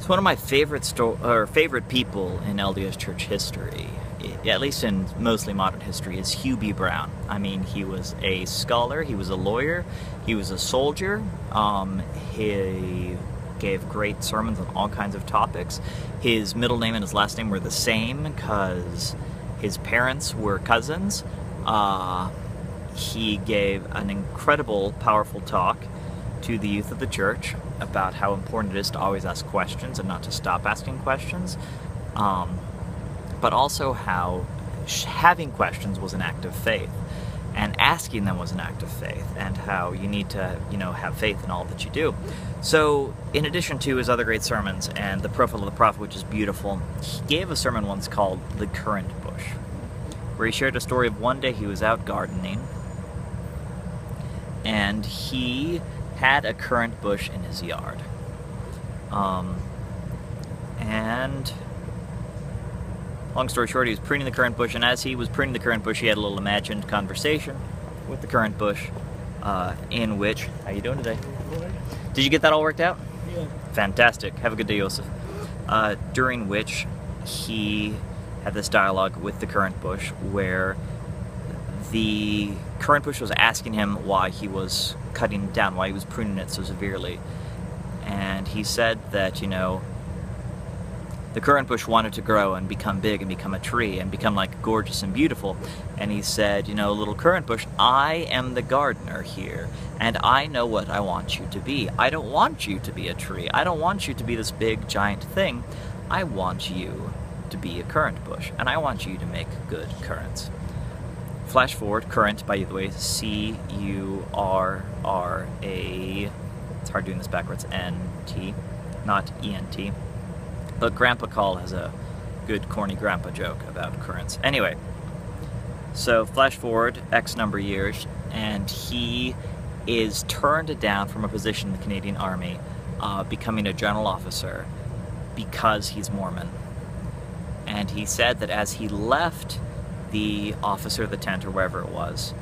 It's one of my favorite people in LDS church history, at least in mostly modern history, is Hugh B. Brown. I mean, he was a scholar, he was a lawyer, he was a soldier. He gave great sermons on all kinds of topics. His middle name and his last name were the same because his parents were cousins. He gave an incredible, powerful talk to the youth of the church about how important it is to always ask questions and not to stop asking questions, but also how having questions was an act of faith, and asking them was an act of faith, and how you need to, have faith in all that you do. So, in addition to his other great sermons and The Profile of the Prophet, which is beautiful, he gave a sermon once called The Currant Bush, where he shared a story of one day he was out gardening, and he had a currant bush in his yard. And long story short, he was pruning the currant bush, and as he was pruning the currant bush, he had a little imagined conversation with the currant bush, in which, how you doing today? Did you get that all worked out? Yeah. Fantastic. Have a good day, Joseph. During which he had this dialogue with the currant bush where the currant bush was asking him why he was cutting it down, why he was pruning it so severely. And he said that, the currant bush wanted to grow and become big and become a tree and become like gorgeous and beautiful. And he said, little currant bush, I am the gardener here, and I know what I want you to be. I don't want you to be a tree. I don't want you to be this big giant thing. I want you to be a currant bush, and I want you to make good currants. Flash forward, currant, by the way, C-U-R-R-A, it's hard doing this backwards, N-T, not E-N-T. But Grandpa Call has a good corny grandpa joke about currants. Anyway, so flash forward X number of years, and he is turned down from a position in the Canadian Army, becoming a general officer, because he's Mormon. And he said that as he left the officer of the tent, or wherever it was,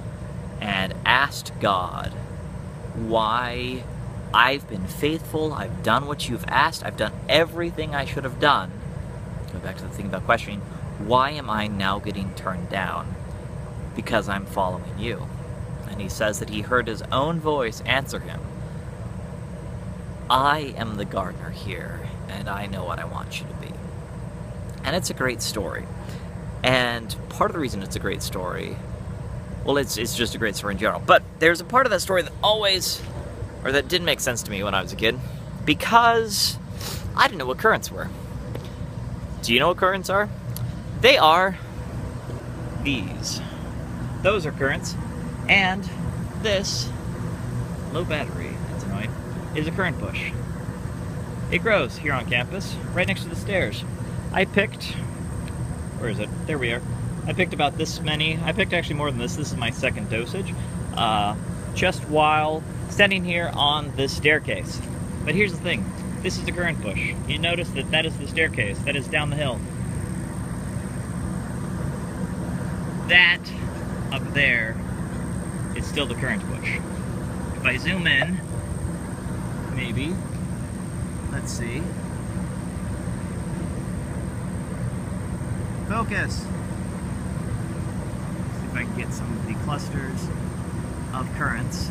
and asked God, why I've been faithful, I've done what you've asked, I've done everything I should have done. Go back to the thing about questioning, why am I now getting turned down? Because I'm following you. And he says that he heard his own voice answer him, I am the gardener here, and I know what I want you to be. And it's a great story. And part of the reason it's a great story, well, it's just a great story in general, but there's a part of that story that didn't make sense to me when I was a kid, because I didn't know what currants were. Do you know what currants are? They are these. Those are currants, and this, low battery, that's annoying, is a currant bush. It grows here on campus, right next to the stairs. I picked, where is it? There we are. I picked about this many. I picked actually more than this. This is my second dosage. Just while standing here on this staircase. But here's the thing. This is a currant bush. You notice that is the staircase. That is down the hill. That up there is still the currant bush. If I zoom in, maybe, let's see. Focus! See if I can get some of the clusters of currants.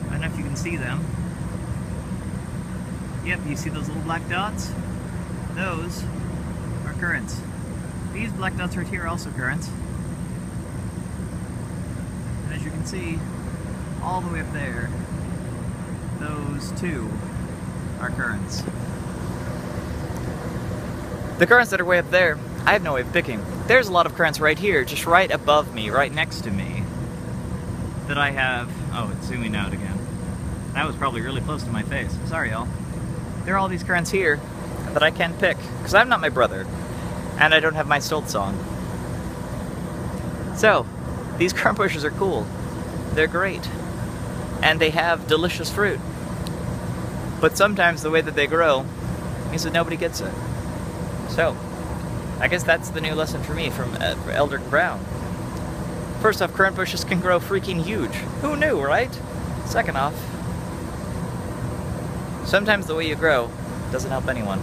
I don't know if you can see them. Yep, you see those little black dots? Those are currants. These black dots right here are also currants. And as you can see, all the way up there, those two are currants. The currants that are way up there, I have no way of picking. There's a lot of currants right here, just right above me, right next to me, that I have... Oh, it's zooming out again. That was probably really close to my face. Sorry, y'all. There are all these currants here that I can't pick, because I'm not my brother, and I don't have my stilt song. So, these currant bushes are cool. They're great. And they have delicious fruit. But sometimes the way that they grow means that nobody gets it. So, I guess that's the new lesson for me from Elder Brown. First off, currant bushes can grow freaking huge. Who knew, right? Second off, sometimes the way you grow doesn't help anyone.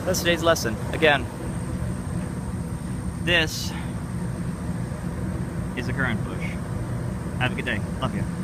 That's today's lesson. Again, this is a currant bush. Have a good day. Love you.